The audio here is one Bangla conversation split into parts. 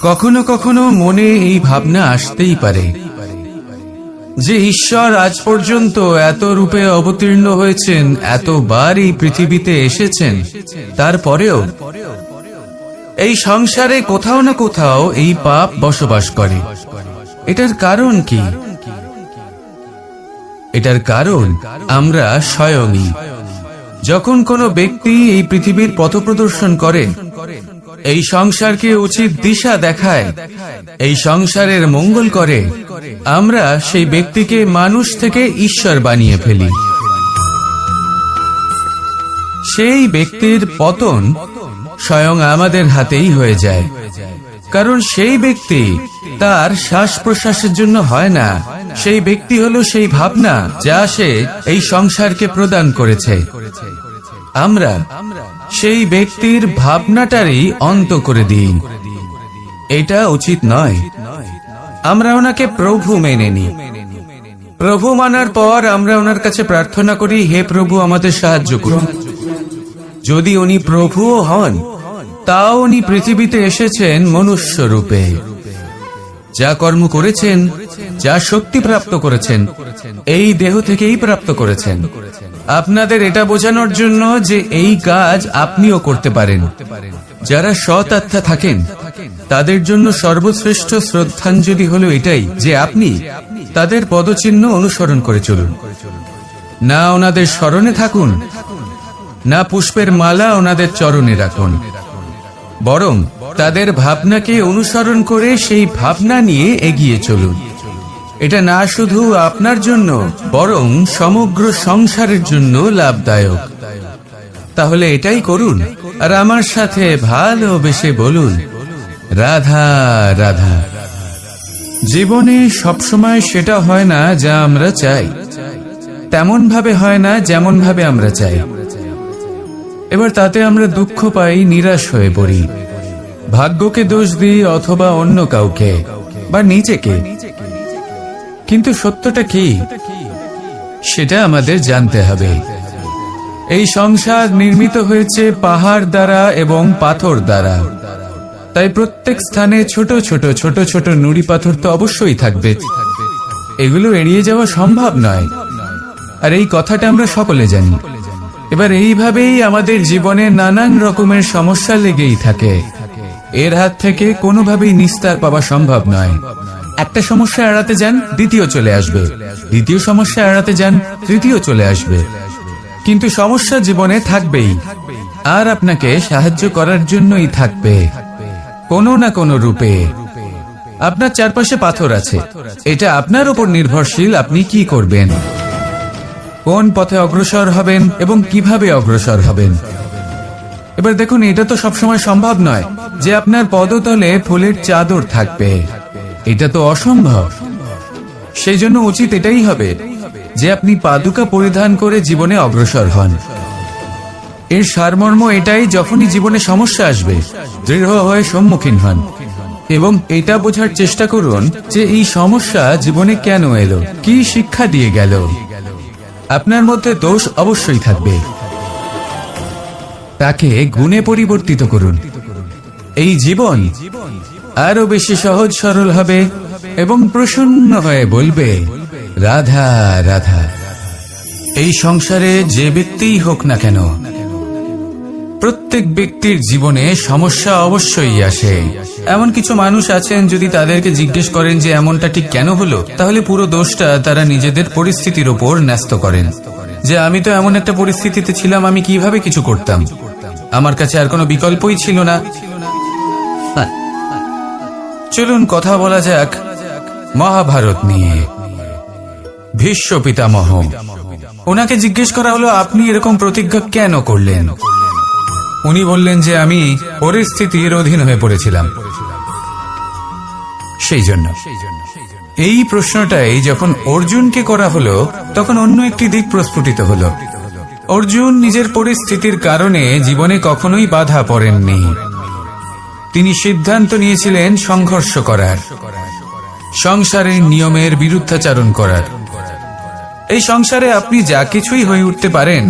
কখনো কখনো মনে এই ভাবনা আসতেই পারে যে ঈশ্বর আজ পর্যন্ত এত রূপে অবতীর্ণ হয়েছেন, এতবার এই পৃথিবীতে এসেছেন, তারপরেও এই সংসারে কোথাও না কোথাও এই পাপ বসবাস করে। এটার কারণ কি? এটার কারণ আমরা স্বয়ংই। যখন কোনো ব্যক্তি এই পৃথিবীর পথপ্রদর্শন করে, এই সংসারকে উচিত দিশা দেখায়, এই সংসারের মঙ্গল করে, আমরা সেই ব্যক্তিকে মানুষ থেকে ঈশ্বর বানিয়ে ফেলি। সেই ব্যক্তির পতন স্বয়ং আমাদের হাতেই হয়ে যায়, কারণ সেই ব্যক্তি তার শ্বাস প্রশ্বাসের জন্য হয় না। সেই ব্যক্তি হলো সেই ভাবনা যা সে এই সংসারকে প্রদান করেছে। আমরা সেই ব্যক্তির ভাবনাটারই অন্ত করে দিই। এটা উচিত নয়। আমরা ওনাকে প্রভু মেনে নিই। প্রভু মানার পর আমরা ওনার কাছে প্রার্থনা করি, হে প্রভু আমাদের সাহায্য করুন। যদি উনি প্রভুও হন, তাও উনি পৃথিবীতে এসেছেন মনুষ্য রূপে। যা কর্ম করেছেন, যা শক্তি প্রাপ্ত করেছেন, এই দেহ থেকেই প্রাপ্ত করেছেন। আপনাদের এটা বোঝানোর জন্য যে এই কাজ আপনিও করতে পারেন। যারা সৎ আত্মা থাকেন, তাদের জন্য সর্বশ্রেষ্ঠ শ্রদ্ধাঞ্জলি হলো এটাই যে আপনি তাদের পদচিহ্ন অনুসরণ করে চলুন। না ওনাদের স্মরণে থাকুন, না পুষ্পের মালা ওনাদের চরণে রাখুন, বরং তাদের ভাবনাকে অনুসরণ করে সেই ভাবনা নিয়ে এগিয়ে চলুন। এটা না শুধু আপনার জন্য, বরং সমগ্র সংসারের জন্য লাভদায়ক। তাহলে এটাই করুন, আর আমার সাথে ভালোবেসে বলুন, রাধা রাধা। জীবনে সবসময় সেটা হয় না যা আমরা চাই, তেমন ভাবে হয় না যেমন ভাবে আমরা চাই। এবার তাতে আমরা দুঃখ পাই, নিরাশ হয়ে পড়ি, ভাগ্যকে দোষ দিই অথবা অন্য কাউকে বা নিজেকে। কিন্তু সত্যটা কি সেটা আমাদের জানতে হবে। এই সংসার নির্মিত হয়েছে পাহাড় দ্বারা এবং পাথর দ্বারা, তাই প্রত্যেক স্থানে ছোট ছোট ছোট ছোট নুড়ি পাথর তো অবশ্যই থাকবে। এগুলো এড়িয়ে যাওয়া সম্ভব নয়, আর এই কথাটা আমরা সকলে জানি। এবার এইভাবেই আমাদের জীবনে নানান রকমের সমস্যা লেগেই থাকে। এর হাত থেকে কোনোভাবেই নিস্তার পাওয়া সম্ভব নয়। একটা সমস্যা এড়াতে যান, দ্বিতীয় চলে আসবে, দ্বিতীয় সমস্যা এড়াতে যান, তৃতীয় চলে আসবে। কিন্তু সমস্যা জীবনে থাকবেই, আর আপনাকে সাহায্য করার জন্যই থাকবে কোনো না কোনো রূপে। আপনার চারপাশে পাথর আছে, এটা আপনার উপর নির্ভরশীল আপনি কি করবেন, কোন পথে অগ্রসর হবেন এবং কিভাবে অগ্রসর হবেন। এবার দেখুন, এটা তো সবসময় সম্ভব নয় যে আপনার পদতলে ফুলের চাদর থাকবে। এটা তো অসম্ভব। সেই জন্য উচিত এটাই হবে যে আপনি পাদুকা পরিধান করে জীবনে অগ্রসর হন। এর সারমর্ম এটাই, যখনই জীবনে সমস্যা আসবে দৃঢ় হয়ে সম্মুখীন হন এবং এটা বোঝার চেষ্টা করুন যে এই সমস্যা জীবনে কেন এলো, কি শিক্ষা দিয়ে গেল। আপনার মধ্যে দোষ অবশ্যই থাকবে, তাকে গুণে পরিবর্তিত করুন। এই জীবন আরো বেশি সহজ সরল হবে এবং প্রসন্ন হয়ে বলবে, রাধা রাধা। এই সংসারে যে ব্যক্তিই হোক না কেন, প্রত্যেক ব্যক্তির জীবনে সমস্যা অবশ্যই আসে। এমন কিছু মানুষ আছেন, যদি তাদেরকে জিজ্ঞেস করেন যে এমনটা ঠিক কেন হলো, তাহলে পুরো দোষটা তারা নিজেদের পরিস্থিতির ওপর ন্যস্ত করেন। যে আমি তো এমন একটা পরিস্থিতিতে ছিলাম, আমি কিভাবে কিছু করতাম, আমার কাছে আর কোনো বিকল্পই ছিল না। চলুন কথা বলা যাক মহাভারত নিয়ে। ভীষ্ম পিতামহ, ওনাকে জিজ্ঞেস করা হলো, আপনি এরকম প্রতিজ্ঞা কেন করলেন? উনি বললেন যে আমি পরিস্থিতির অধীন হয়ে পড়েছিলাম, সেই জন্য। এই প্রশ্নটাই যখন অর্জুনকে করা হলো, তখন অন্য একটি দিক প্রস্ফুটিত হলো। অর্জুন নিজের পরিস্থিতির কারণে জীবনে কখনোই বাধা পড়েননি। তিনি সিদ্ধান্ত নিয়েছিলেন সংঘর্ষ করার, সংসারের নিয়মের বিরুদ্ধাচরণ করার। এই সংসারে আপনি যা কিছুই হয়ে উঠতে পারেন,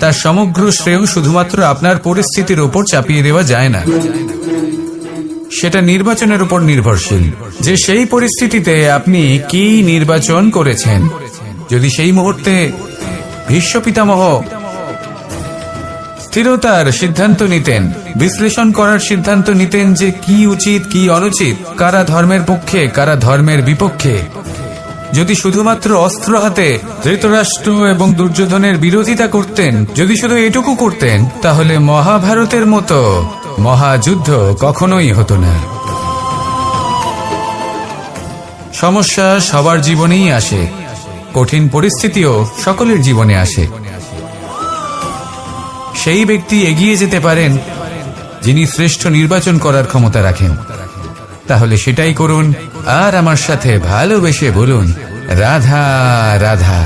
তার সমগ্র শ্রেয় শুধুমাত্র আপনার পরিস্থিতির ওপর চাপিয়ে দেওয়া যায় না। সেটা নির্বাচনের উপর নির্ভরশীল, যে সেই পরিস্থিতিতে আপনি কি নির্বাচন করেছেন। যদি সেই মুহূর্তে ভীষ্ম পিতামহ স্থিরতার সিদ্ধান্ত নিতেন, বিশ্লেষণ করার সিদ্ধান্ত নিতেন যে কি উচিত কি অনুচিত, কারা ধর্মের পক্ষে কারা ধর্মের বিপক্ষে, যদি শুধুমাত্র অস্ত্র হাতে ধৃতরাষ্ট্র এবং দুর্যোধনের বিরোধিতা করতেন, যদি শুধু এটুকু করতেন, তাহলে মহাভারতের মতো মহাযুদ্ধ কখনোই হতো না। সমস্যা সবার জীবনেই আসে, কঠিন পরিস্থিতিও সকলের জীবনে আসে। সেই ব্যক্তি এগিয়ে যেতে পারেন যিনি শ্রেষ্ঠ নির্বাচন করার ক্ষমতা রাখেন। তাহলে সেটাই করুন, আর আমার সাথে ভালোবেসে বলুন, রাধা রাধা।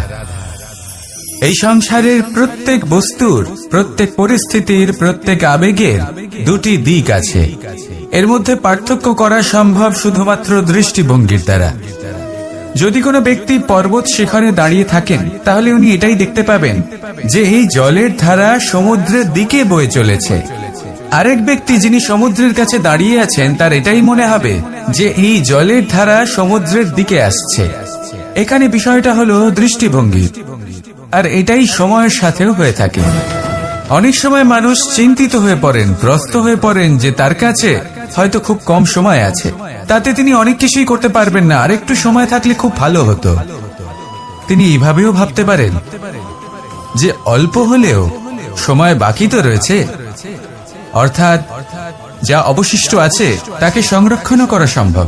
এই সংসারের প্রত্যেক বস্তুর, প্রত্যেক পরিস্থিতির, প্রত্যেক আবেগের দুটি দিক আছে। এর মধ্যে পার্থক্য করা সম্ভব শুধুমাত্র দৃষ্টিভঙ্গির দ্বারা। যদি কোনো ব্যক্তি পর্বত শিখরে দাঁড়িয়ে থাকেন, তাহলে উনি এটাই দেখতে পাবেন যে এই জলের ধারা সমুদ্রের দিকে বয়ে চলেছে। আরেক ব্যক্তি যিনি সমুদ্রের কাছে দাঁড়িয়ে আছেন, তার এটাই মনে হবে যে এই জলের ধারা সমুদ্রের দিকে আসছে। এখানে বিষয়টা হলো দৃষ্টিভঙ্গি, আর এটাই সময়ের সাথেও হয়ে থাকে। অনেক সময় মানুষ চিন্তিত হয়ে পড়েন, ত্রস্ত হয়ে পড়েন যে তার কাছে হয়তো খুব কম সময় আছে, তাতে তিনি অনেক কিছুই করতে পারবেন না, আর একটু সময় থাকলে খুব ভালো হতো। তিনি এইভাবেও ভাবতে পারেন যে অল্প হলেও সময় বাকি তো রয়েছে, অর্থাৎ যা অবশিষ্ট আছে তাকে সংরক্ষণও করা সম্ভব,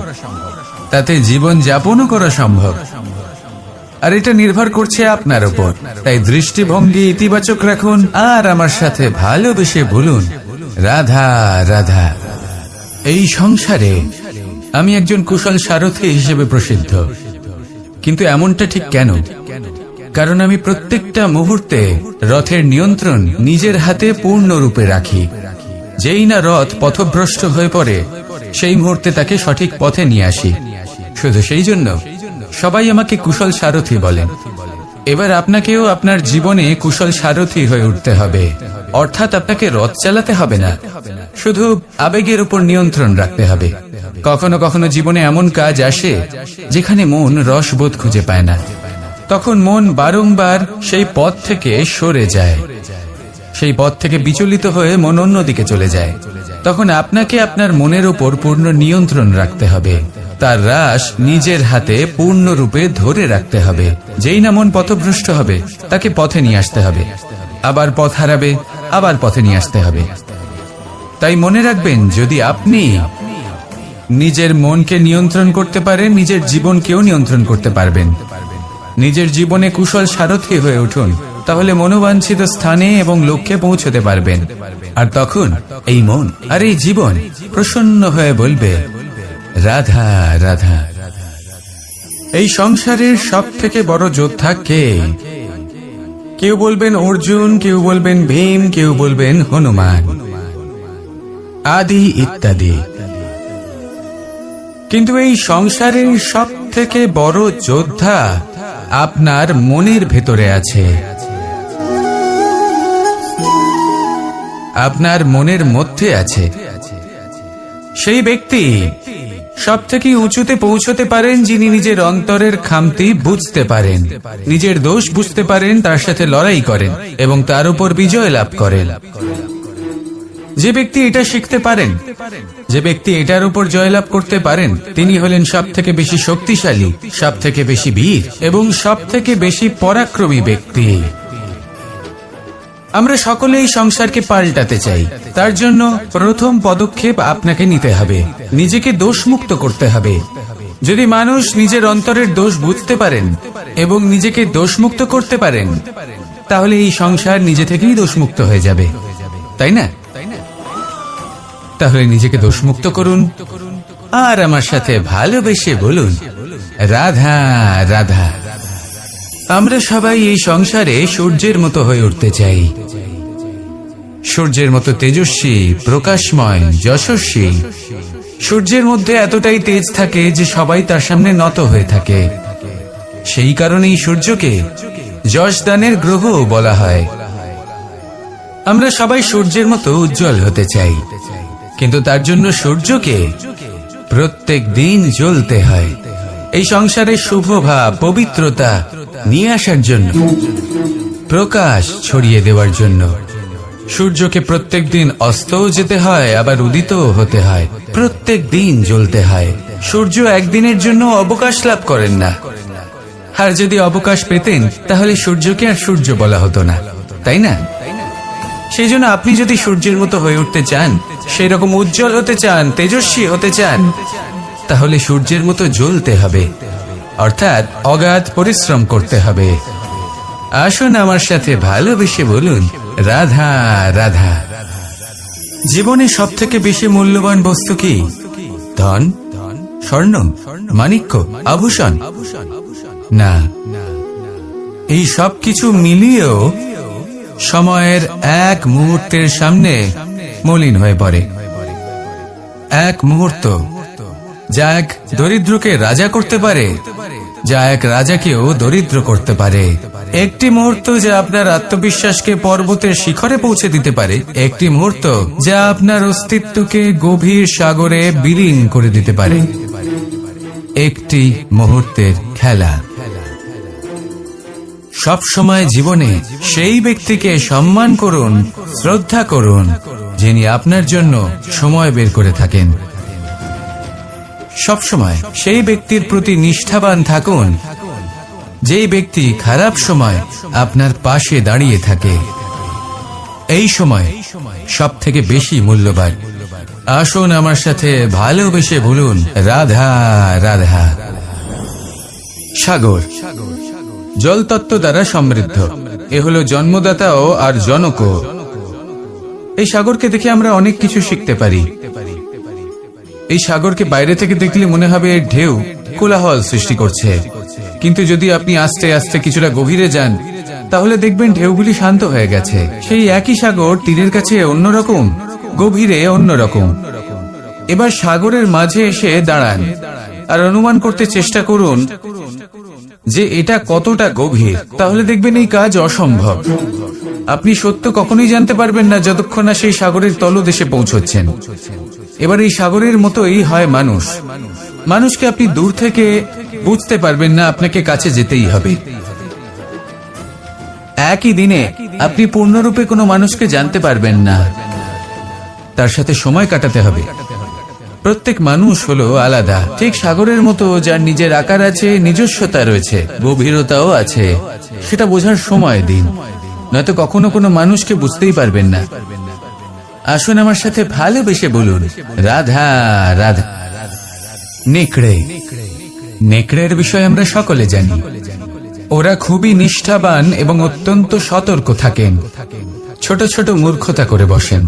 তাতে জীবন যাপনও করা সম্ভব। আর এটা নির্ভর করছে আপনার উপর। তাই দৃষ্টিভঙ্গি ইতিবাচক রাখুন, আর আমার সাথে ভালোবেসে বলুন, রাধা রাধা। এই সংসারে আমি একজন কুশল সারথি হিসেবে প্রসিদ্ধ, কিন্তু এমনটা ঠিক কেন? কারণ আমি প্রত্যেকটা মুহূর্তে রথের নিয়ন্ত্রণ নিজের হাতে পূর্ণরূপে রাখি। যেই না রথ পথভ্রষ্ট হয়ে পড়ে, সেই মুহূর্তে তাকে সঠিক পথে নিয়ে আসি। শুধু সেই জন্য সবাই আমাকে কুশল সারথি বলেন। এবার আপনাকেও আপনার জীবনে কুশল সারথি হয়ে উঠতে হবে, অর্থাৎ আপনাকে রথ চালাতে হবে না, শুধু আবেগের উপর নিয়ন্ত্রণ রাখতে হবে। কখনো কখনো জীবনে এমন কাজ আসে যেখানে মন রসবোধ খুঁজে পায় না, তখন মন বারংবার সেই পথ থেকে সরে যায়, সেই পথ থেকে বিচলিত হয়ে মন অন্যদিকে চলে যায়। তখন আপনাকে আপনার মনের উপর পূর্ণ নিয়ন্ত্রণ রাখতে হবে, তার রাশ নিজের হাতে পূর্ণরূপে ধরে রাখতে হবে। যেই না মন পথভ্রষ্ট হবে, তাকে পথে নিয়ে আসতে হবে, আবার পথ হারাবে, আবার পথে নিয়ে আসতে হবে। তাই মনে রাখবেন, যদি আপনি নিজের মনকে নিয়ন্ত্রণ করতে পারেন, নিজের জীবনকেও নিয়ন্ত্রণ করতে পারবেন। নিজের জীবনে কুশল সারথি হয়ে উঠুন, তাহলে মনোবাঞ্ছিত স্থানে এবং লক্ষ্যে পৌঁছতে পারবেন। আর তখন এই মন আর এই জীবন প্রসন্ন হয়ে বলবে, রাধা রাধা। এই সংসারের সব থেকে বড় যোদ্ধা কে? কেউ বলবেন অর্জুন, কেউ বলবেন ভীম, কেউ বলবেন হনুমান, আদি ইত্যাদি। কিন্তু এই সংসারের সব থেকে বড় যোদ্ধা আপনার মনের ভেতরে আছে, আপনার মনের মধ্যে আছে। সেই ব্যক্তি সব থেকে উঁচুতে পৌঁছতে পারেন যিনি নিজের অন্তরের খামতি বুঝতে পারেন, নিজের দোষ বুঝতে পারেন, তার সাথে লড়াই করেন এবং তার উপর বিজয় লাভ করেন। যে ব্যক্তি এটা শিখতে পারেন, যে ব্যক্তি এটার উপর জয়লাভ করতে পারেন, তিনি হলেন সব থেকে বেশি শক্তিশালী, সব থেকে বেশি বীর এবং সব থেকে বেশি পরাক্রমী ব্যক্তি। আমরা সকলেই সংসারকে পাল্টাতে চাই। তার জন্য প্রথম পদক্ষেপ আপনাকে নিতে হবে, নিজেকে দোষমুক্ত করতে হবে। যদি মানুষ নিজের অন্তরের দোষ বুঝতে পারেন এবং নিজেকে দোষমুক্ত করতে পারেন, তাহলে এই সংসার নিজে থেকেই দোষমুক্ত হয়ে যাবে, তাই না? তাহলে নিজেকে দোষমুক্ত করুন, আর আমার সাথে ভালোবেসে বলুন, রাধা রাধা। আমরা সবাই এই সংসারে সূর্যের মতো হয়ে উঠতে চাই, সূর্যের মতো তেজস্বী, প্রকাশময়, যশস্বী। সূর্যের মধ্যে এতটাই তেজ থাকে যে সবাই তার সামনে নত হয়ে থাকে। সেই কারণেই সূর্যকে যশদানের গ্রহ বলা হয়। আমরা সবাই সূর্যের মতো উজ্জ্বল হতে চাই, কিন্তু তার জন্য সূর্যকে প্রত্যেক দিন জ্বলতে হয় এই সংসারে শুভ ভাব পবিত্রতা নিয়ে আসার জন্য, প্রকাশ ছড়িয়ে দেওয়ার জন্য। সূর্যকে প্রত্যেক দিন অস্তও যেতে হয়, আবার উদিতও হতে হয়, প্রত্যেক দিন জ্বলতে হয়। সূর্য একদিনের জন্য অবকাশ লাভ করেন না, আর যদি অবকাশ পেতেন তাহলে সূর্যকে আর সূর্য বলা হতো না, তাই না? সেই জন্য আপনি যদি সূর্যের মতো হয়ে উঠতে চান, সেই রকম উজ্জ্বল হতে চান, তেজস্বী হতে চান, তাহলে সূর্যের মতো জ্বলতে হবে, অর্থাৎ অগাধ পরিশ্রম করতে হবে। আসুন আমার সাথে ভালোবেসে বলুন, রাধা রাধা। জীবনে সব থেকে বেশি মূল্যবান বস্তু কি? ধন, স্বর্ণ, মাণিক্য, আভূষণ? না, এই সব কিছু মিলিয়েও সময়ের এক মুহূর্তের সামনে মলিন হয়ে পড়ে। এক মুহূর্ত যা এক দরিদ্রকে রাজা করতে পারে, যা এক রাজাকেও দরিদ্র করতে পারে। একটি মুহূর্ত যা আপনার আত্মবিশ্বাসকে পর্বতের শিখরে পৌঁছে দিতে পারে, একটি মুহূর্ত যা আপনার অস্তিত্বকে গভীর সাগরে বিলীন করে দিতে পারে। একটি মুহূর্তের খেলা। সব সময় জীবনে সেই ব্যক্তিকে সম্মান করুন, শ্রদ্ধা করুন, যিনি আপনার জন্য সময় বের করে থাকেন। সব সময় সেই ব্যক্তির প্রতি নিষ্ঠাবান থাকুন, যেই ব্যক্তি খারাপ সময় আপনার পাশে দাঁড়িয়ে থাকে। এই সময় সব থেকে বেশি মূল্যবান। আসুন আমার সাথে ভালোবেসে বলুন, রাধা রাধা। সাগর জলতত্ত্ব দ্বারা সমৃদ্ধ, এ হলো জন্মদাতাও আর জনকও। এই সাগরকে দেখে আমরা অনেক কিছু শিখতে পারি। এই সাগরকে বাইরে থেকে দেখলে মনে হবে এর ঢেউ কোলাহল সৃষ্টি করছে, কিন্তু যদি আপনি আস্তে আস্তে কিছুটা গভীরে যান তাহলে দেখবেন ঢেউগুলি শান্ত হয়ে গেছে। সেই একই সাগর তীরের কাছে অন্যরকম, গভীরে অন্যরকম। এবার সাগরের মাঝে এসে দাঁড়ান আর অনুমান করতে চেষ্টা করুন যে এটা কতটা গভীর, তাহলে দেখবেন এই কাজ অসম্ভব। আপনি সত্য কখনোই জানতে পারবেন না যতক্ষণ না সেই সাগরের তলদেশে পৌঁছচ্ছেন। এবার এই সাগরের মতোই হয় মানুষ। মানুষকে আপনি দূর থেকে বুঝতে পারবেন না, আপনাকে কাছে যেতেই হবে। একই দিনে আপনি পূর্ণরূপে কোনো মানুষকে জানতে পারবেন না, তার সাথে সময় কাটাতে হবে। প্রত্যেক মানুষ হলো আলাদা, ঠিক সাগরের মতো, যার নিজের আকার আছে, নিজস্বতা রয়েছে, গভীরতাও আছে। সেটা বোঝার সময় দিন, নয়তো কখনো কোনো মানুষকে বুঝতেই পারবেন না। আসুন আমার সাথে ভালোবেসে বলুন, রাধা রাধা। নেকড়ে। নেকড়ের বিষয়ে আমরা সকলে জানি। ওরা খুবই নিষ্ঠাবান এবং অত্যন্ত সতর্ক থাকেন, ছোট ছোট মূর্খতা করে বসেন।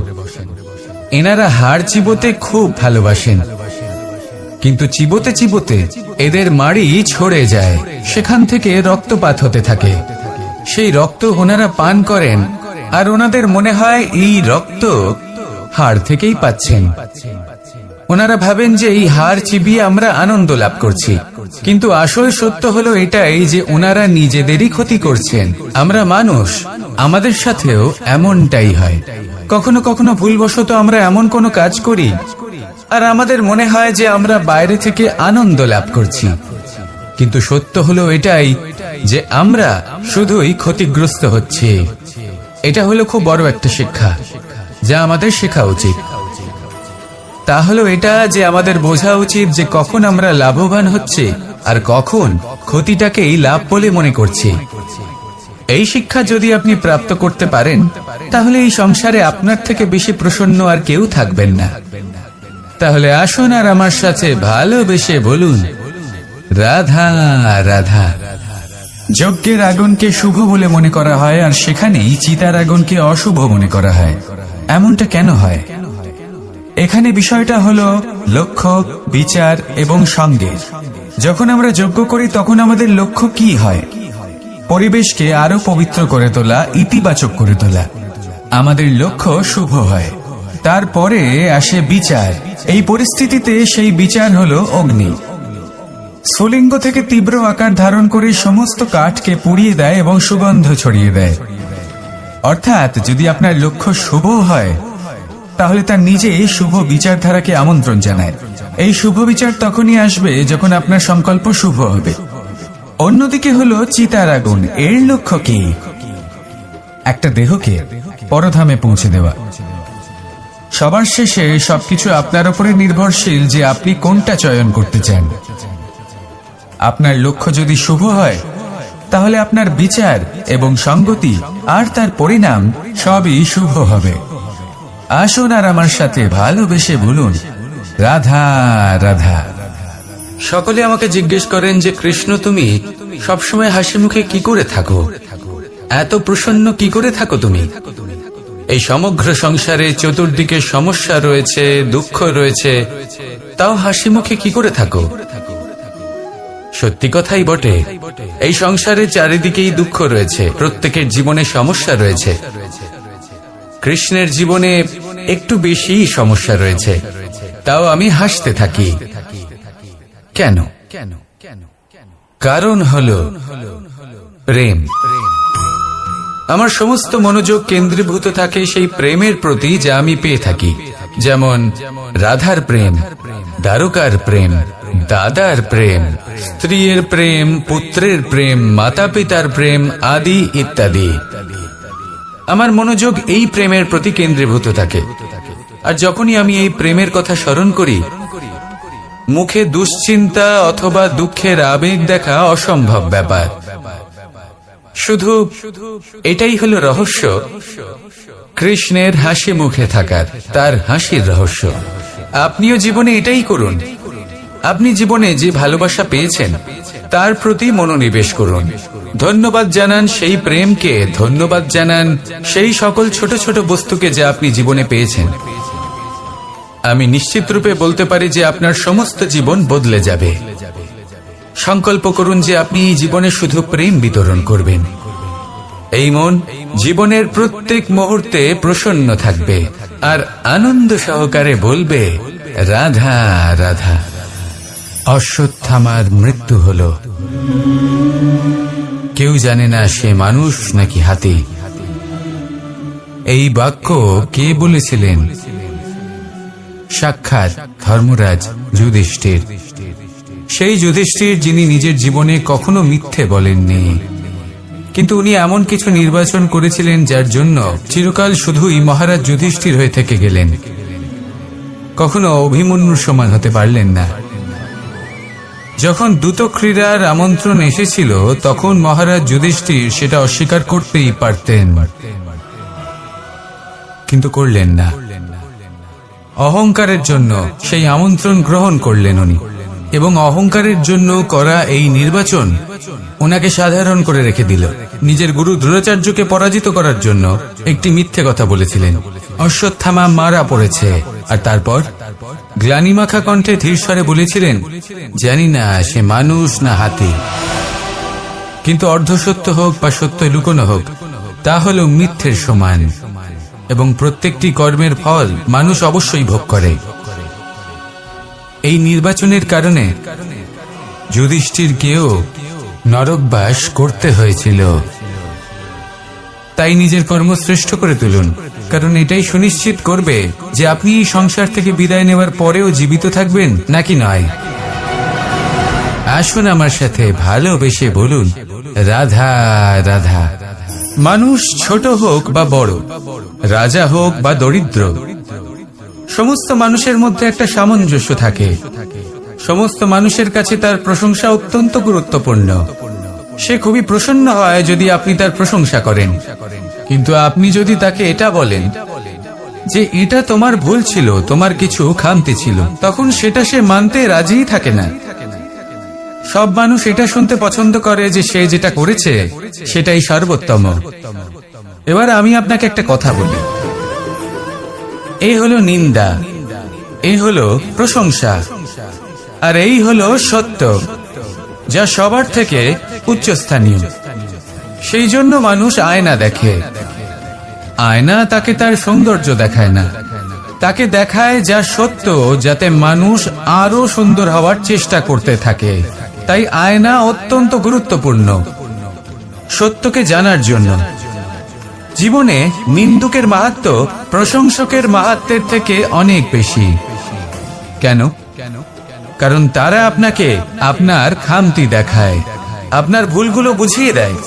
এনারা হাড় চিবোতে খুব ভালোবাসেন, কিন্তু চিবোতে চিবোতে এদের মাড়ি ছড়ে যায়, সেখান থেকে রক্তপাত হতে থাকে। সেই রক্ত ওনারা পান করেন আর ওনাদের মনে হয় এই রক্ত হাড় থেকেই পাচ্ছেন। ওনারা ভাবেন যে এই হাড় চিবিয়ে আমরা আনন্দ লাভ করছি, কিন্তু আসল সত্য হলো এটাই যে ওনারা নিজেদেরই ক্ষতি করছেন। আমরা মানুষ, আমাদের সাথেও এমনটাই হয়। কখনো কখনো ভুলবশত আমরা এমন কোনো কাজ করি আর আমাদের মনে হয় যে আমরা বাইরে থেকে আনন্দ লাভ করছি, কিন্তু সত্য হলো এটাই যে আমরা শুধুই ক্ষতিগ্রস্ত হচ্ছি। এটা হলো খুব বড় একটা শিক্ষা যা আমাদের শেখা উচিত। তা হলো এটা যে আমাদের বোঝা উচিত যে কখন আমরা লাভবান হচ্ছি আর কখন ক্ষতিটাকেই লাভ বলে মনে করছি। এই শিক্ষা যদি আপনি প্রাপ্ত করতে পারেন তাহলে এই সংসারে আপনার থেকে বেশি প্রসন্ন আর কেউ থাকবেন না। তাহলে আসুন আর আমার সাথে ভালোবেসে বলুন, রাধা রাধা। যজ্ঞের আগুনকে শুভ বলে মনে করা হয় আর সেখানেই চিতার আগুনকে অশুভ মনে করা হয়। এমনটা কেন হয়? এখানে বিষয়টা হলো লক্ষ্য, বিচার এবং সঙ্গের। যখন আমরা যজ্ঞ করি তখন আমাদের লক্ষ্য কি হয়? পরিবেশকে আরো পবিত্র করে তোলা, ইতিবাচক করে তোলা। আমাদের লক্ষ্য শুভ হয়। তারপরে আসে বিচার। এই পরিস্থিতিতে সেই বিচার হলো অগ্নি। স্ফুলিঙ্গ থেকে তীব্র আকার ধারণ করে সমস্ত কাঠকে পুড়িয়ে দেয় এবং সুগন্ধ ছড়িয়ে দেয়। অর্থাৎ যদি আপনার লক্ষ্য শুভ হয় তাহলে তার নিজেই শুভ বিচারধারাকে আমন্ত্রণ জানায়। এই শুভ বিচার তখনই আসবে যখন আপনার সংকল্প শুভ হবে। অন্যদিকে হলো চিতার আগুন। এর লক্ষ্য কি? একটা দেহকে পরধামে পৌঁছে দেওয়া। সবার শেষে সবকিছু আপনার উপরে নির্ভরশীল যে আপনি কোনটা চয়ন করতে চান। আপনার লক্ষ্য যদি শুভ হয় তাহলে আপনার বিচার এবং সঙ্গতি আর তার পরিণাম সবই শুভ হবে। আসুন আর আমার সাথে ভালোবেসে বলুন, রাধা রাধা। সকলে আমাকে জিজ্ঞেস করেন যে কৃষ্ণ, তুমি সবসময় হাসি মুখে কি করে থাকো, এত প্রসন্ন কি করে থাকো তুমি? এই সমগ্র সংসারে চতুর্দিকে সমস্যা রয়েছে, দুঃখ রয়েছে, তাও হাসি মুখে কি করে থাকো? সত্যি কথাই বটে, এই সংসারে চারিদিকেই দুঃখ রয়েছে, প্রত্যেকের জীবনে সমস্যা রয়েছে। কৃষ্ণের জীবনে একটু বেশি সমস্যা রয়েছে, তাও আমি হাসতে থাকি। কেন? কারণ হলো প্রেম। আমার সমস্ত মনোযোগ কেন্দ্রীভূত থাকে সেই প্রেমের প্রতি যা আমি পেয়ে থাকি। যেমন রাধার প্রেম, দ্বারকার প্রেম, দাদার প্রেম, স্ত্রীর প্রেম, পুত্রের প্রেম, মাতা পিতার প্রেম আদি ইত্যাদি। আমার মনোযোগ এই প্রেমের প্রতি কেন্দ্রীভূত থাকে। আর যখনই আমি এই প্রেমের কথা স্মরণ করি, মুখে দুশ্চিন্তা অথবা দুঃখের আবেগ দেখা অসম্ভব ব্যাপার। শুধু এটাই হলো রহস্য কৃষ্ণের হাসি মুখে থাকার, তার হাসির রহস্য। আপনিও জীবনে এটাই করুন। আপনি জীবনে যে ভালোবাসা পেয়েছেন তার প্রতি মনোনিবেশ করুন। ধন্যবাদ জানান সেই প্রেমকে, ধন্যবাদ জানান সেই সকল ছোট ছোট বস্তুকে যা আপনি জীবনে পেয়েছেন। আমি নিশ্চিত রূপে বলতে পারি যে আপনার সমস্ত জীবন বদলে যাবে। সংকল্প করুন যে আপনি এই জীবনে শুধু প্রেম বিতরণ করবেন। এই মন জীবনের প্রত্যেক মুহূর্তে প্রসন্ন থাকবে আর আনন্দ সহকারে বলবে, রাধা রাধা। অশ্বত্থামার মৃত্যু হলো। কেউ জানে না সে মানুষ নাকি হাতি। এই বাক্য কে বলেছিলেন? সাক্ষাৎ ধর্মরাজ যুধিষ্ঠির। সেই যুধিষ্ঠির যিনি নিজের জীবনে কখনো মিথ্যে বলেননি, কিন্তু উনি এমন কিছু নির্বাচন করেছিলেন যার জন্য চিরকাল শুধুই মহারাজ যুধিষ্ঠির হয়ে থেকে গেলেন। কখনো অভিমন্যুর সমান হতে পারলেন না। যখন দ্রুত ক্রীড়ার আমন্ত্রণ এসেছিল তখন মহারাজ যুধিষ্ঠির সেটা অস্বীকার করতেই পারতেন, কিন্তু করলেন না। অহংকারের জন্য সেই আমন্ত্রণ গ্রহণ করলেন উনি, এবং অহংকারের জন্য করা এই নির্বাচন ওনাকে সাধারণ করে রেখে দিল। নিজের গুরু দ্রোণাচার্যকে পরাজিত করার জন্য একটি মিথ্যে কথা বলেছিলেন। অশ্বত্থামা মারা পড়েছে, আর তারপর গ্লানিমাখা কণ্ঠে ধীর স্বরে বলেছিলেন, জানি না সে মানুষ না হাতি, কিন্তু অর্ধসত্য হোক বা সত্য লুকোনো হোক, তা হল মিথ্যের সমান, এবং প্রত্যেকটি কর্মের ফল মানুষ অবশ্যই ভোগ করে। এই নির্বাচনের কারণে যুধিষ্ঠিরকেও নরকবাস করতে হয়েছিল। তাই নিজের কর্ম শ্রেষ্ঠ করে তুলুন, কারণ এটাই সুনিশ্চিত করবে যে আপনি এই সংসার থেকে বিদায় নেওয়ার পরেও জীবিত থাকবেন নাকি নয়। আসুন আমার সাথে ভালোবেসে বলুন, রাধা রাধা। মানুষ ছোট হোক বা বড়, রাজা হোক বা দরিদ্র, সমস্ত মানুষের মধ্যে একটা সামঞ্জস্য থাকে। সমস্ত মানুষের কাছে তার প্রশংসা অত্যন্ত গুরুত্বপূর্ণ। সে খুবই প্রসন্ন হয় যদি আপনি তার প্রশংসা করেন, কিন্তু আপনি যদি তাকে এটা বলেন যে এটা তোমার ভুল ছিল, তোমার কিছু খামতি ছিল, তখন সেটা সে মানতে রাজিই থাকে না। সব মানুষ এটা শুনতে পছন্দ করে যে সে যেটা করেছে সেটাই সর্বোত্তম। এবার আমি আপনাকে একটা কথা বলি, এই হলো নিন্দা, এই হলো প্রশংসা, আর এই হলো সত্য, যা সবার থেকে উচ্চস্থানীয়। সেই জন্য মানুষ আয়না দেখে। আয়না তাকে তার সৌন্দর্য দেখায় না, তাকে দেখায় যা সত্য, যাতে মানুষ আরো সুন্দর হওয়ার চেষ্টা করতে থাকে। তাই আয়না অত্যন্ত গুরুত্বপূর্ণ সত্যকে জানার জন্য। জীবনে নিন্দুকের মাহাত্ম্য প্রশংসকের মাহাত্ম্যের থেকে অনেক বেশি। কেন? কারণ তারা আপনাকে আপনার খামতি দেখায়, আপনার ভুলগুলো বুঝিয়ে দেয়,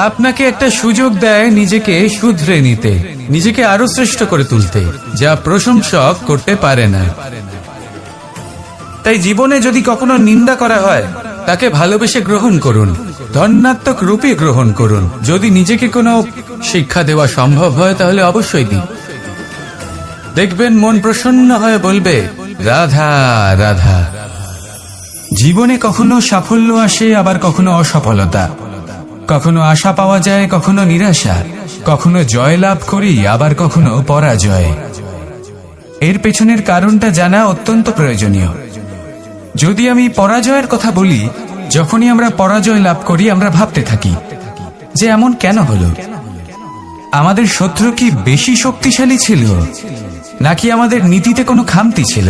আপনাকে একটা সুযোগ দেয় নিজেকে শুধরে নিতে, নিজেকে আরো শ্রেষ্ঠ করে তুলতে, যা প্রশংসক করতে পারে না। তাই জীবনে যদি কখনো নিন্দা করা হয়, তাকে ভালোবেসে গ্রহণ করুন, ধন্যাত্মক রূপে গ্রহণ করুন। যদি নিজেকে কোনো শিক্ষা দেওয়া সম্ভব হয় তাহলে অবশ্যই দিন। দেখবেন মন প্রসন্ন হয়ে বলবে, রাধা রাধা। জীবনে কখনো সাফল্য আসে, আবার কখনো অসফলতা, কখনো আশা পাওয়া যায়, কখনো নিরাশা, কখনো জয় লাভ করি, আবার কখনো পরাজয়। এর পেছনের কারণটা জানা অত্যন্ত প্রয়োজনীয়। যদি আমি পরাজয়ের কথা বলি, যখনই আমরা পরাজয় লাভ করি আমরা ভাবতে থাকি যে এমন কেন হলো? আমাদের শত্রু কি বেশি শক্তিশালী ছিল, নাকি আমাদের নীতিতে কোনো খামতি ছিল?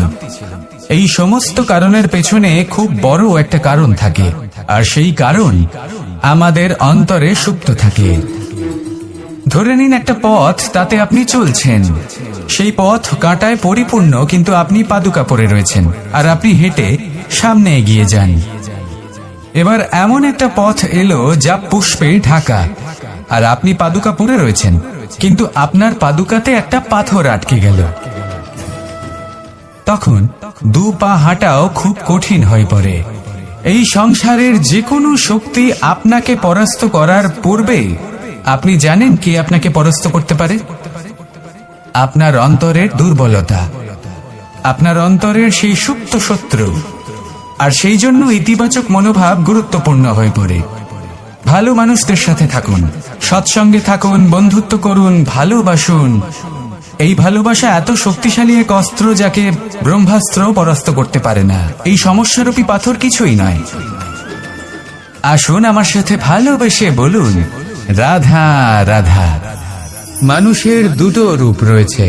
এই সমস্ত কারণের পেছনে খুব বড় একটা কারণ থাকে, আর সেই কারণ আমাদের অন্তরে সুপ্ত থাকে। ধরে নিন একটা পথ, তাতে আপনি চলছেন, সেই পথ কাঁটায় পরিপূর্ণ, কিন্তু আপনি পাদুকা পরে রয়েছেন আর আপনি হেঁটে সামনে এগিয়ে যান। এবার এমন একটা পথ এলো যা পুষ্পে ঢাকা, আর আপনি পাদুকা পরে রয়েছেন, কিন্তু আপনার পাদুকাতে একটা পাথর আটকে গেল। তখন দু পা হাঁটাও খুব কঠিন হয়ে পড়ে। এই সংসারের যে কোনো শক্তি আপনাকে পরাস্ত করার পূর্বে আপনি জানেন কি আপনাকে পরাস্ত করতে পারে? আপনার অন্তরের দুর্বলতা, আপনার অন্তরের সেই সুপ্ত শত্রু। আর সেই জন্য ইতিবাচক মনোভাব গুরুত্বপূর্ণ হয়ে পড়ে। ভালো মানুষদের সাথে থাকুন, সৎসঙ্গে থাকুন, বন্ধুত্ব করুন, ভালোবাসুন। এই ভালোবাসা এত শক্তিশালী এক অস্ত্র যাকে ব্রহ্মাস্ত্র পরাস্ত করতে পারে না। এই সমস্যারূপী পাথর কিছুই নয়। আসুন আমার সাথে ভালোবেসে বলুন, রাধা রাধা। মানুষের দুটো রূপ রয়েছে।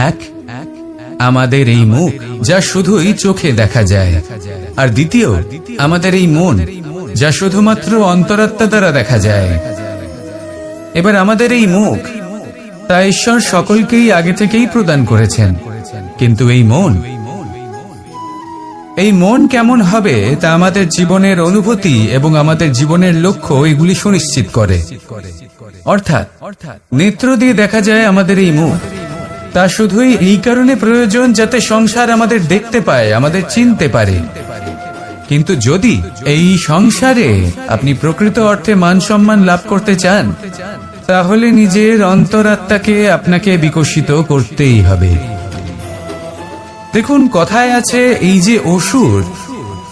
এক, আমাদের এই মুখ, যা শুধুই চোখে দেখা যায়, আর দ্বিতীয় আমাদের এই মন, যা শুধুমাত্র অন্তরাত্মা দ্বারা দেখা যায়। এবার আমাদের এই মুখ, তা ঈশ্বর সকলকেই আগে থেকেই প্রদান করেছেন, কিন্তু এই মন কেমন হবে তা আমাদের জীবনের অনুভূতি এবং আমাদের জীবনের লক্ষ্য এগুলি সুনিশ্চিত করে। অর্থাৎ নেত্র দিয়ে দেখা যায় আমাদের এই মুখ, তা শুধুই এই কারণে প্রয়োজন যাতে সংসার আমাদের দেখতে পায়, আমাদের চিনতে পারে। কিন্তু যদি এই সংসারে আপনি প্রকৃত অর্থে মান সম্মান লাভ করতে চান, তাহলে নিজের অন্তরাত্মাকে আপনাকে বিকশিত করতেই হবে। দেখুন, কথায় আছে এই যে অসুর,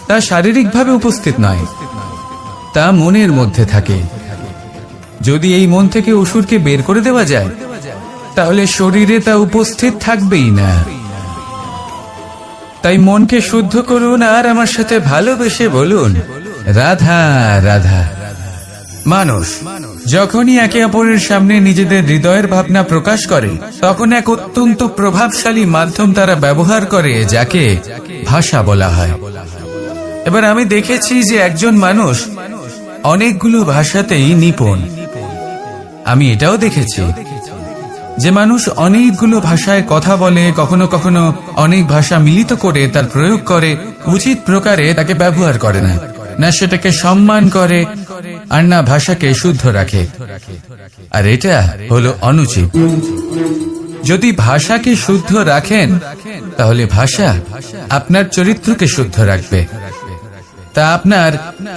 তা শারীরিকভাবে উপস্থিত নয়, তা মনের মধ্যে থাকে। যদি এই মন থেকে অসুরকে বের করে দেওয়া যায়, তাহলে শরীরে তা উপস্থিত থাকবেই না। তাই মনকে শুদ্ধ করুন আর আমার সাথে ভালোবেসে বলুন, রাধা রাধা। মানুষ যখনই একে অপরের সামনে নিজেদের হৃদয়ের ভাবনা প্রকাশ করে, তখন এক অত্যন্ত প্রভাবশালী মাধ্যম তারা ব্যবহার করে, যাকে ভাষা বলা হয়। এবার আমি দেখেছি যে একজন মানুষ অনেকগুলো ভাষাতেই নিপুণ। আমি এটাও দেখেছি যে মানুষ অনেকগুলো ভাষায় কথা বলে, কখনো কখনো অনেক ভাষা মিলিত করে তার প্রয়োগ করে, উচিত প্রকারে তাকে ব্যবহার করে না, না সেটাকে সম্মান করে, আর না ভাষাকে শুদ্ধ রাখে। আর এটা হলো অনুচিত। যদি ভাষাকে শুদ্ধ রাখেন, তাহলে ভাষা আপনার চরিত্রকে শুদ্ধ রাখবে, তা আপনার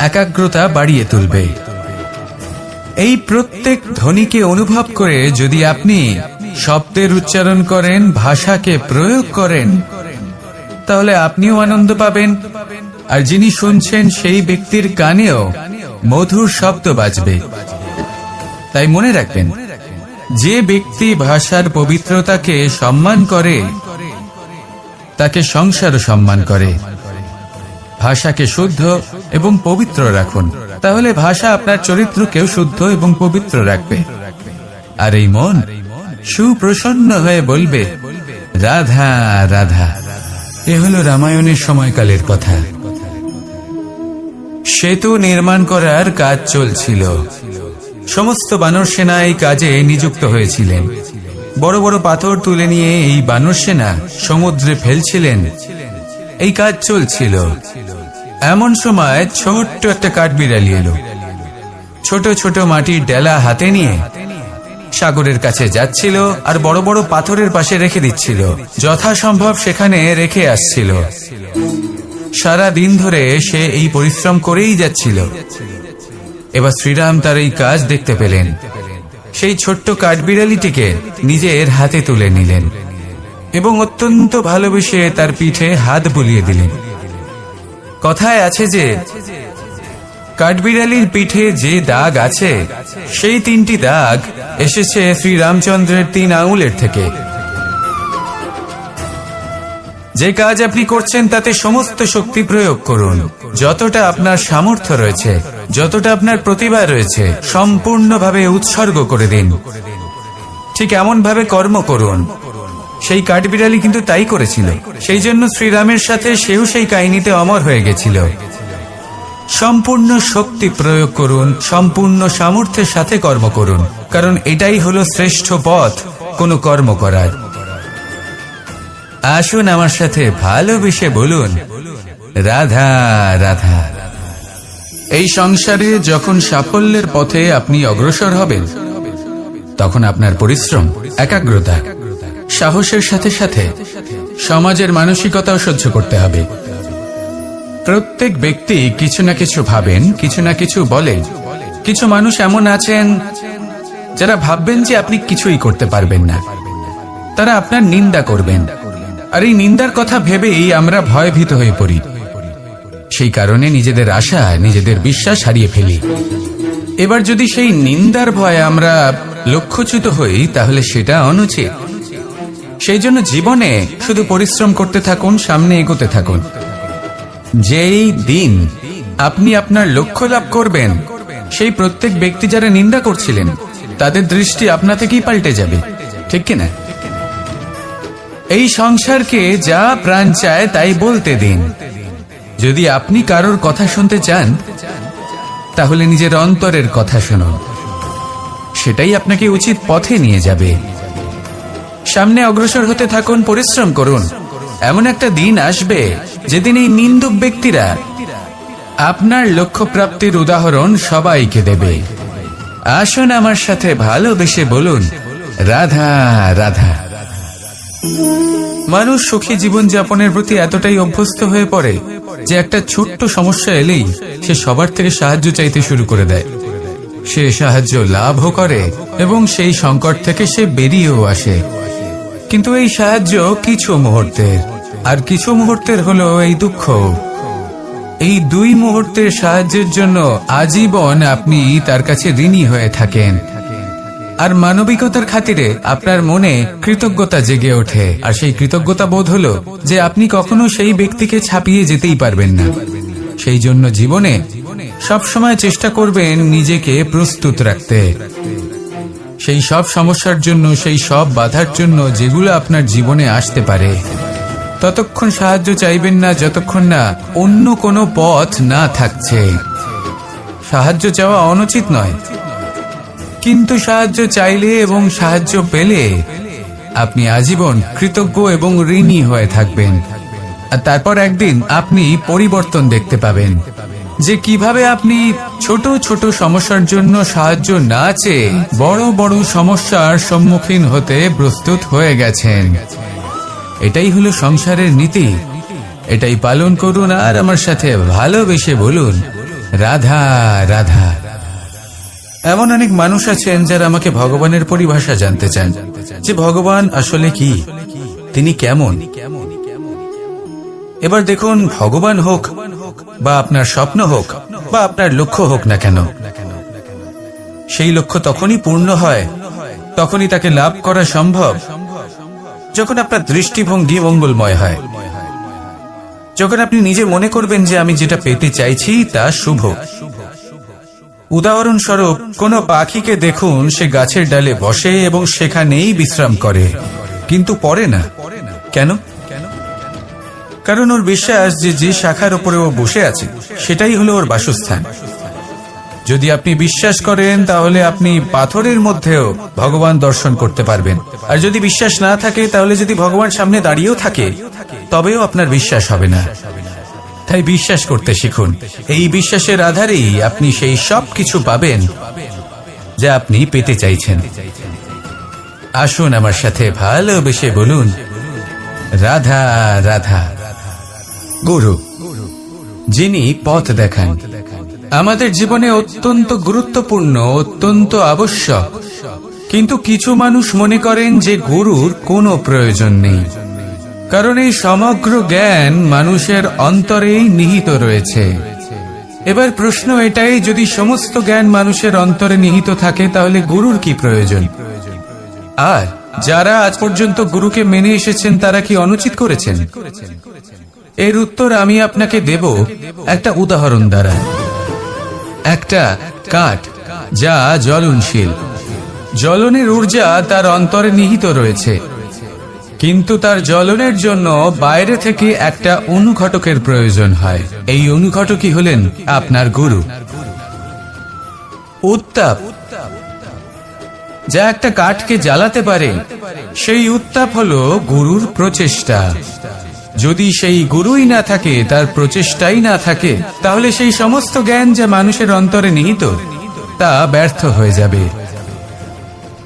একাগ্রতা বাড়িয়ে তুলবে। এই প্রত্যেক ধ্বনিকে অনুভব করে যদি আপনি শব্দের উচ্চারণ করেন, ভাষাকে প্রয়োগ করেন, তাহলে আপনিও আনন্দ পাবেন, আর যিনি শুনছেন সেই ব্যক্তির কানেও মধুর শব্দ বাজবে। তাই মনে রাখবেন, যে ব্যক্তি ভাষার পবিত্রতাকে সম্মান করে, তাকে সংসারও সম্মান করে। ভাষাকে শুদ্ধ এবং পবিত্র রাখুন, তাহলে ভাষা আপনার চরিত্রকেও শুদ্ধ এবং পবিত্র রাখবে। আর এই মন সুপ্রসন্ন হয়ে বলবে, রাধা রাধা। এ হলো রামায়ণের সময়কালের কথা। সেতু নির্মাণ করার কাজ চলছিল। সমস্ত বানর সেনা এই কাজে নিযুক্ত হয়েছিলেন। বড় বড় পাথর তুলে নিয়ে এই বানর সেনা সমুদ্রে ফেলছিলেন। এই কাজ চলছিল। এমন সময় ছোট্ট একটা কাঠবিড়ালি এলো। ছোট ছোট মাটির ডেলা হাতে নিয়ে সাগরের কাছে যাচ্ছিল আর বড় বড় পাথরের পাশে রেখে দিচ্ছিল, যথাসম্ভব সেখানে রেখে আসছিল। সারা দিন ধরে সে এই পরিশ্রম করেই যাচ্ছিল। এবার শ্রীরাম তার এই কাজ দেখতে পেলেন। সেই ছোট্ট কাঠবিড়ালিটিকে নিজের হাতে তুলে নিলেন এবং অত্যন্ত ভালোবেসে তার পিঠে হাত বুলিয়ে দিলেন। কথায় আছে যে কাঠবিড়ালির পিঠে যে দাগ আছে সেই 3টি দাগ এসেছে শ্রীরামচন্দ্রের 3 আঙুলের থেকে। যে কাজ আপনি করছেন তাতে সমস্ত শক্তি প্রয়োগ করুন। যতটা আপনার সামর্থ্য রয়েছে, যতটা আপনার প্রতিভা রয়েছে, সম্পূর্ণভাবে উৎসর্গ করে দিন। ঠিক এমন ভাবে কর্ম করুন। সেই কাঠবিড়ালি কিন্তু তাই করেছিল। সেই জন্য শ্রীরামের সাথে সেও সেই কাহিনীতে অমর হয়ে গেছিল। সম্পূর্ণ শক্তি প্রয়োগ করুন, সম্পূর্ণ সামর্থ্যের সাথে কর্ম করুন, কারণ এটাই হলো শ্রেষ্ঠ পথ কোনো কর্ম করার। আসুন আমার সাথে ভালোবেসে বলুন, রাধা রাধা। এই সংসারে যখন সাফল্যের পথে আপনি অগ্রসর হবেন, তখন আপনার পরিশ্রম, একাগ্রতা, সাহসের সাথে সাথে সমাজের মানসিকতাও সহ্য করতে হবে। প্রত্যেক ব্যক্তি কিছু না কিছু ভাবেন, কিছু না কিছু বলেন। কিছু মানুষ এমন আছেন যারা ভাববেন যে আপনি কিছুই করতে পারবেন না। তারা আপনার নিন্দা করবেন, আর এই নিন্দার কথা ভেবেই আমরা ভয়ভীত হয়ে পড়ি। সেই কারণে নিজেদের আশা, নিজেদের বিশ্বাস হারিয়ে ফেলি। এবার যদি সেই নিন্দার ভয়ে আমরা লক্ষ্যচ্যুত হই, তাহলে সেটা অনুচিত। সেই জন্য জীবনে শুধু পরিশ্রম করতে থাকুন, সামনে এগোতে থাকুন। যেই দিন আপনি আপনার লক্ষ্য লাভ করবেন, সেই প্রত্যেক ব্যক্তি যারা নিন্দা করছিলেন তাদের দৃষ্টি আপনা থেকেই পাল্টে যাবে, ঠিক কিনা? এই সংসারকে যা প্রাণ চায় তাই বলতে দিন। যদি আপনি কারোর কথা শুনতে চান, তাহলে নিজের অন্তরের কথা শুনুন। সেটাই আপনাকে উচিত পথে নিয়ে যাবে। সামনে অগ্রসর হতে থাকুন, পরিশ্রম করুন। এমন একটা দিন আসবে যেদিন এই নিন্দুক ব্যক্তিরা আপনার লক্ষ্য প্রাপ্তির উদাহরণ সবাইকে দেবে। আসুন আমার সাথে ভালোবেসে বলুন, রাধা রাধা। মানুষ সুখী জীবন যাপনের প্রতি এতটাই অভ্যস্ত হয়ে পড়ে যে একটা ছোট্ট সমস্যা এলেই সে সবার থেকে সাহায্য চাইতে শুরু করে দেয়। সে সাহায্য লাভও করে এবং সেই সংকট থেকে সে বেরিয়েও আসে। কিন্তু এই সাহায্য কিছু মুহূর্তের, আর কিছু মুহূর্তের হলো এই দুঃখ। এই 2 মুহূর্তের সাহায্যের জন্য আজীবন আপনি তার কাছে ঋণী হয়ে থাকেন। আর মানবিকতার খাতিরে আপনার মনে কৃতজ্ঞতা জেগে ওঠে। আর সেই কৃতজ্ঞতা বোধ হলো যে আপনি কখনো সেই ব্যক্তিকে ছাপিয়ে যেতেই পারবেন না। সেই জন্য জীবনে সবসময় চেষ্টা করবেন নিজেকে প্রস্তুত রাখতে, সেই সব সমস্যার জন্য, সেই সব বাধার জন্য যেগুলো আপনার জীবনে আসতে পারে। ততক্ষণ সাহায্য চাইবেন না যতক্ষণ না অন্য কোনো পথ না থাকছে। সাহায্য চাওয়া অনুচিত নয়, কিন্তু সাহায্য চাইলে এবং সাহায্য পেলে আপনি আজীবন কৃতজ্ঞ এবং ঋণী হয়ে থাকবেন। আর তারপর একদিন আপনি পরিবর্তন দেখতে পাবেন যে কিভাবে আপনি ছোট ছোট সমস্যার জন্য সাহায্য না চেয়ে বড় বড় সমস্যার সম্মুখীন হতে প্রস্তুত হয়ে গেছেন। এটাই হলো সংসারের নীতি। এটাই পালন করুন আর আমার সাথে ভালোবেসে বলুন, রাধা রাধা। এমন অনেক মানুষ আছেন যারা আমাকে ভগবানের পরিভাষা জানতে চান, যে ভগবান আসলে কি, তিনি কেমন। এবার দেখুন, ভগবান হোক বা আপনার স্বপ্ন হোক বা আপনার লক্ষ্য হোক না কেন, সেই লক্ষ্য তখনই পূর্ণ হয়, তখনই তাকে লাভ করা সম্ভব যখন আপনার দৃষ্টিভঙ্গি মঙ্গলময় হয়। যখন আপনি নিজে মনে করবেন যে আমি যেটা পেতে চাইছি তা শুভ। উদাহরণস্বরূপ, কোনো পাখিকে দেখুন, সে গাছের ডালে বসে এবং সেখানেই বিশ্রাম করে, কিন্তু পড়ে না। কেন? কারণ ওর বিশ্বাস যে যে শাখার উপরে ও বসে আছে সেটাই হলো ওর বাসস্থান। যদি আপনি বিশ্বাস করেন তাহলে আপনি পাথরের মধ্যেও ভগবান দর্শন করতে পারবেন। আর যদি বিশ্বাস না থাকে তাহলে যদি ভগবান সামনে দাঁড়িয়েও থাকে তবেও আপনার বিশ্বাস হবে না। তাই বিশ্বাস করতে শিখুন। এই বিশ্বাসের আধারেই আপনি সেই সব কিছু পাবেন যা আপনি পেতে চাইছেন। আসুন আমার সাথে ভালোবেসে বলুন, রাধা রাধা। গুরু, যিনি পথ দেখান, আমাদের জীবনে অত্যন্ত গুরুত্বপূর্ণ, অত্যন্ত আবশ্যক। কিন্তু কিছু মানুষ মনে করেন যে গুরুর কোনো প্রয়োজন নেই, কারণ এই সমগ্র জ্ঞান মানুষের অন্তরেই নিহিত রয়েছে। এবার প্রশ্ন এটাই, যদি সমস্ত জ্ঞান মানুষের অন্তরে নিহিত থাকে তাহলে গুরুর কি প্রয়োজন? আর যারা আজ পর্যন্ত গুরুকে মেনে এসেছেন তারা কি অনুচিত করেছেন? এর উত্তর আমি আপনাকে দেব একটা উদাহরণ দ্বারা। একটা কাঠ যা জ্বলনশীল, জ্বলনের ঊর্জা তার অন্তরে নিহিত রয়েছে, কিন্তু তার জ্বলনের জন্য বাইরে থেকে একটা অনুঘটকের প্রয়োজন হয়। এই অনুঘটকই হলেন আপনার গুরু। উত্তাপ যা একটা কাঠকে জ্বালাতে পারে, সেই উত্তাপ হলো গুরুর প্রচেষ্টা। যদি সেই গুরুই না থাকে, তার প্রচেষ্টাই না থাকে, তাহলে সেই সমস্ত জ্ঞান যা মানুষের অন্তরে নিহিত তা ব্যর্থ হয়ে যাবে।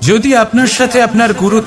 যদি আপনার সাথে আপনার গুরু